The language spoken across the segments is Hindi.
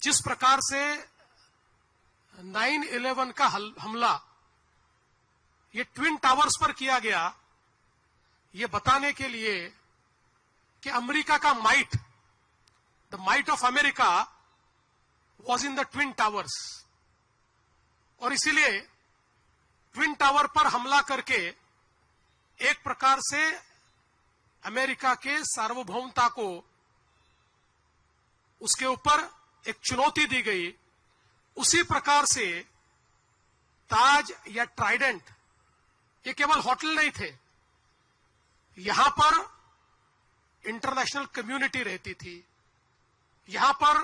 जिस प्रकार से 9/11 का हमला ये ट्विन टावर्स पर किया गया, ये बताने के लिए कि अमेरिका का might, the might of America was in the twin towers, और इसीलिए ट्विन टावर पर हमला करके एक प्रकार से अमेरिका के सार्वभौमता को उसके ऊपर एक चुनौती दी गई। उसी प्रकार से ताज या ट्राइडेंट ये केवल होटल नहीं थे, यहां पर इंटरनेशनल कम्युनिटी रहती थी, यहां पर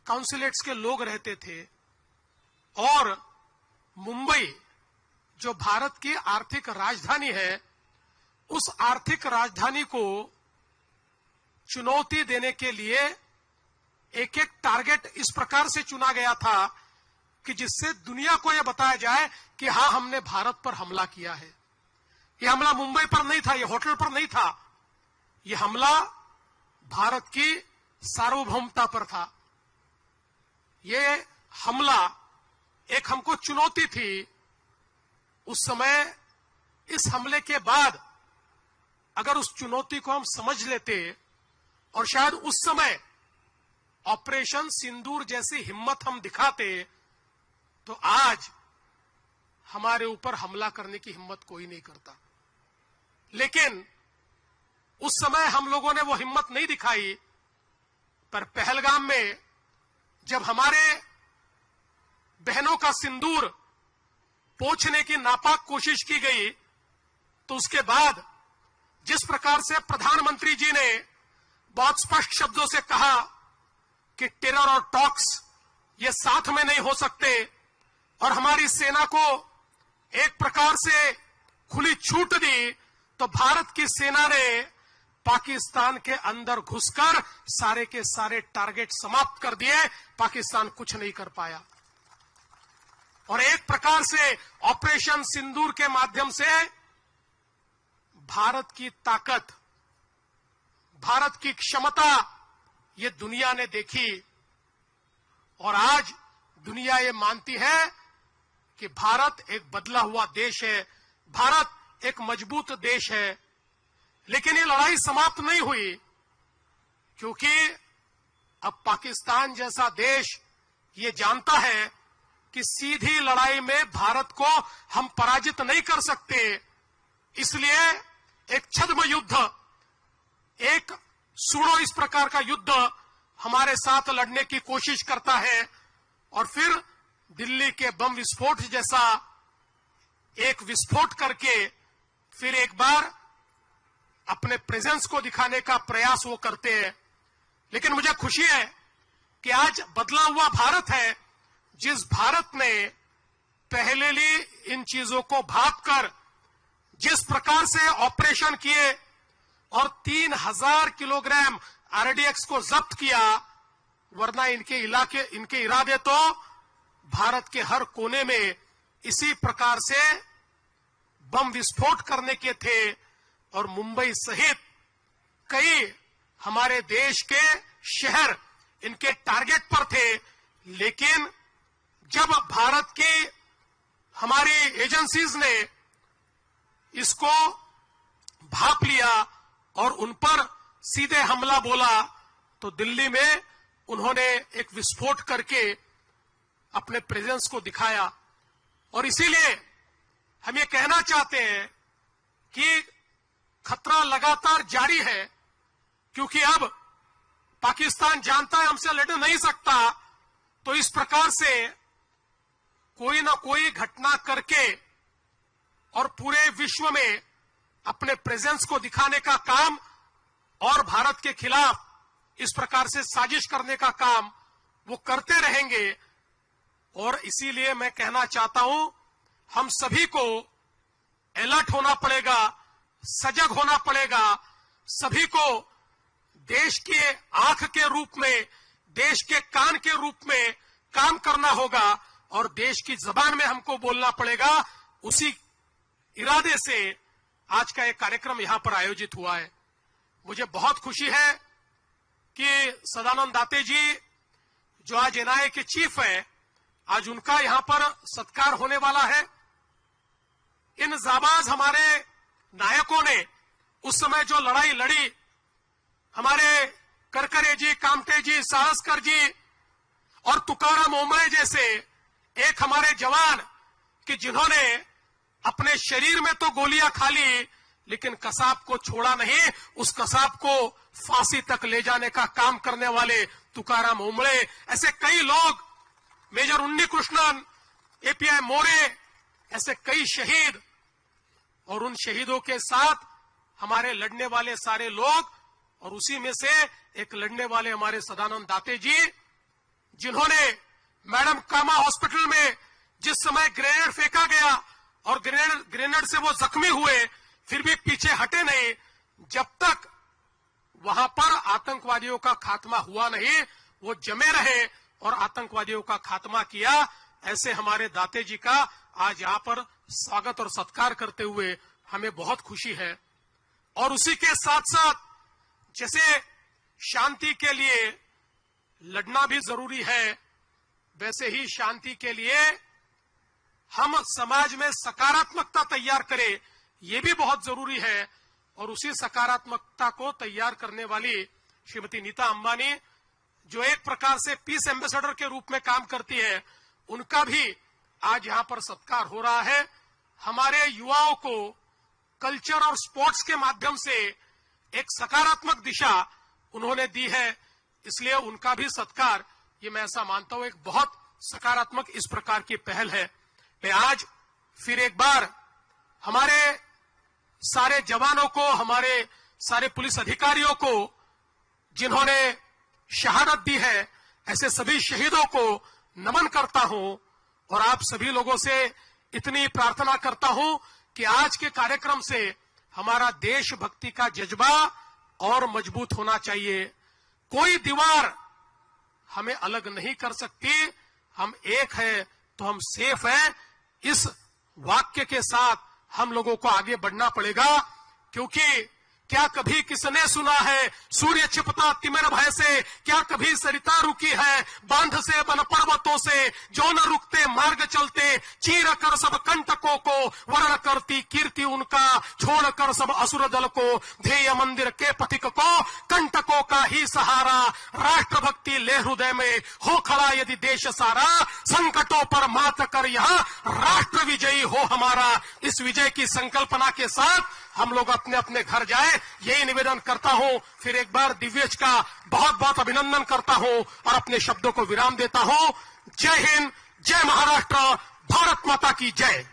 काउंसिलेट्स के लोग रहते थे, और मुंबई जो भारत की आर्थिक राजधानी है, उस आर्थिक राजधानी को चुनौती देने के लिए एक एक टारगेट इस प्रकार से चुना गया था कि जिससे दुनिया को यह बताया जाए कि हां, हमने भारत पर हमला किया है। यह हमला मुंबई पर नहीं था, यह होटल पर नहीं था, यह हमला भारत की सार्वभौमता पर था। यह हमला एक हमको चुनौती थी उस समय। इस हमले के बाद अगर उस चुनौती को हम समझ लेते और शायद उस समय ऑपरेशन सिंदूर जैसी हिम्मत हम दिखाते, तो आज हमारे ऊपर हमला करने की हिम्मत कोई नहीं करता। लेकिन उस समय हम लोगों ने वो हिम्मत नहीं दिखाई, पर पहलगाम में जब हमारे बहनों का सिंदूर पोंछने की नापाक कोशिश की गई, तो उसके बाद जिस प्रकार से प्रधानमंत्री जी ने बहुत स्पष्ट शब्दों से कहा कि टेरर और टॉक्स ये साथ में नहीं हो सकते, और हमारी सेना को एक प्रकार से खुली छूट दी, तो भारत की सेना ने पाकिस्तान के अंदर घुसकर सारे के सारे टारगेट समाप्त कर दिए। पाकिस्तान कुछ नहीं कर पाया, और एक प्रकार से ऑपरेशन सिंदूर के माध्यम से भारत की ताकत, भारत की क्षमता ये दुनिया ने देखी, और आज दुनिया ये मानती है कि भारत एक बदला हुआ देश है, भारत एक मजबूत देश है। लेकिन ये लड़ाई समाप्त नहीं हुई, क्योंकि अब पाकिस्तान जैसा देश ये जानता है कि सीधी लड़ाई में भारत को हम पराजित नहीं कर सकते। इसलिए एक छद्म युद्ध, एक सूडो इस प्रकार का युद्ध हमारे साथ लड़ने की कोशिश करता है, और फिर दिल्ली के बम विस्फोट जैसा एक विस्फोट करके फिर एक बार अपने प्रेजेंस को दिखाने का प्रयास वो करते हैं। लेकिन मुझे खुशी है कि आज बदला हुआ भारत है, जिस भारत ने पहले ही इन चीजों को भांपकर जिस प्रकार से ऑपरेशन किए और 3000 किलोग्राम आरडीएक्स को जब्त किया, वरना इनके इरादे तो भारत के हर कोने में इसी प्रकार से बम विस्फोट करने के थे, और मुंबई सहित कई हमारे देश के शहर इनके टारगेट पर थे। लेकिन जब भारत की हमारी एजेंसीज ने इसको भांप लिया और उन पर सीधे हमला बोला, तो दिल्ली में उन्होंने एक विस्फोट करके अपने प्रेजेंस को दिखाया। और इसीलिए हम ये कहना चाहते हैं कि खतरा लगातार जारी है, क्योंकि अब पाकिस्तान जानता है हमसे लड़ नहीं सकता, तो इस प्रकार से कोई ना कोई घटना करके और पूरे विश्व में अपने प्रेजेंस को दिखाने का काम और भारत के खिलाफ इस प्रकार से साजिश करने का काम वो करते रहेंगे। और इसीलिए मैं कहना चाहता हूं, हम सभी को अलर्ट होना पड़ेगा, सजग होना पड़ेगा। सभी को देश के आंख के रूप में, देश के कान के रूप में काम करना होगा, और देश की जबान में हमको बोलना पड़ेगा। उसी इरादे से आज का एक कार्यक्रम यहां पर आयोजित हुआ है। मुझे बहुत खुशी है कि सदानंद दाते जी जो आज एनआईए के चीफ है, आज उनका यहां पर सत्कार होने वाला है। इन जाबाज हमारे नायकों ने उस समय जो लड़ाई लड़ी, हमारे करकरे जी, कामटे जी, सारस्कर जी और तुकाराम ओंबळे जैसे एक हमारे जवान कि जिन्होंने अपने शरीर में तो गोलियां खा ली लेकिन कसाब को छोड़ा नहीं, उस कसाब को फांसी तक ले जाने का काम करने वाले तुकाराम ओंबळे, ऐसे कई लोग, मेजर उन्नी कृष्णन, एपीआई मोरे, ऐसे कई शहीद, और उन शहीदों के साथ हमारे लड़ने वाले सारे लोग, और उसी में से एक लड़ने वाले हमारे सदानंद दाते जी, जिन्होंने मैडम कामा हॉस्पिटल में जिस समय ग्रेनेड फेंका गया और ग्रेनेड से वो जख्मी हुए, फिर भी पीछे हटे नहीं, जब तक वहां पर आतंकवादियों का खात्मा हुआ नहीं, वो जमे रहे और आतंकवादियों का खात्मा किया। ऐसे हमारे दाते जी का आज यहां पर स्वागत और सत्कार करते हुए हमें बहुत खुशी है। और उसी के साथ साथ जैसे शांति के लिए लड़ना भी जरूरी है, वैसे ही शांति के लिए हम समाज में सकारात्मकता तैयार करें, ये भी बहुत जरूरी है। और उसी सकारात्मकता को तैयार करने वाली श्रीमती नीता अंबानी, जो एक प्रकार से पीस एम्बेसडर के रूप में काम करती है, उनका भी आज यहां पर सत्कार हो रहा है। हमारे युवाओं को कल्चर और स्पोर्ट्स के माध्यम से एक सकारात्मक दिशा उन्होंने दी है, इसलिए उनका भी सत्कार, ये मैं ऐसा मानता हूं, एक बहुत सकारात्मक इस प्रकार की पहल है। मैं आज फिर एक बार हमारे सारे जवानों को, हमारे सारे पुलिस अधिकारियों को जिन्होंने शहादत दी है, ऐसे सभी शहीदों को नमन करता हूं और आप सभी लोगों से इतनी प्रार्थना करता हूं कि आज के कार्यक्रम से हमारा देशभक्ति का जज्बा और मजबूत होना चाहिए। कोई दीवार हमें अलग नहीं कर सकती, हम एक है तो हम सेफ हैं। इस वाक्य के साथ हम लोगों को आगे बढ़ना पड़ेगा, क्योंकि क्या कभी किसने सुना है सूर्य छिपता तिमिर भय से, क्या कभी सरिता रुकी है बांध से बन पर्वतों से, जो न रुकते मार्ग चलते चीर कर सब कंटकों को, वर्ण करती कीर्ति उनका छोड़ कर सब असुर दल को, ध्येय मंदिर के पथिक को कंटकों का ही सहारा, राष्ट्रभक्ति ले हृदय में हो खड़ा यदि देश सारा, संकटों पर मात कर यहाँ राष्ट्र विजयी हो हमारा। इस विजय की संकल्पना के साथ हम लोग अपने अपने घर जाए, यही निवेदन करता हूं। फिर एक बार दिव्यज का बहुत बहुत अभिनंदन करता हूं और अपने शब्दों को विराम देता हूं। जय हिंद, जय महाराष्ट्र, भारत माता की जय।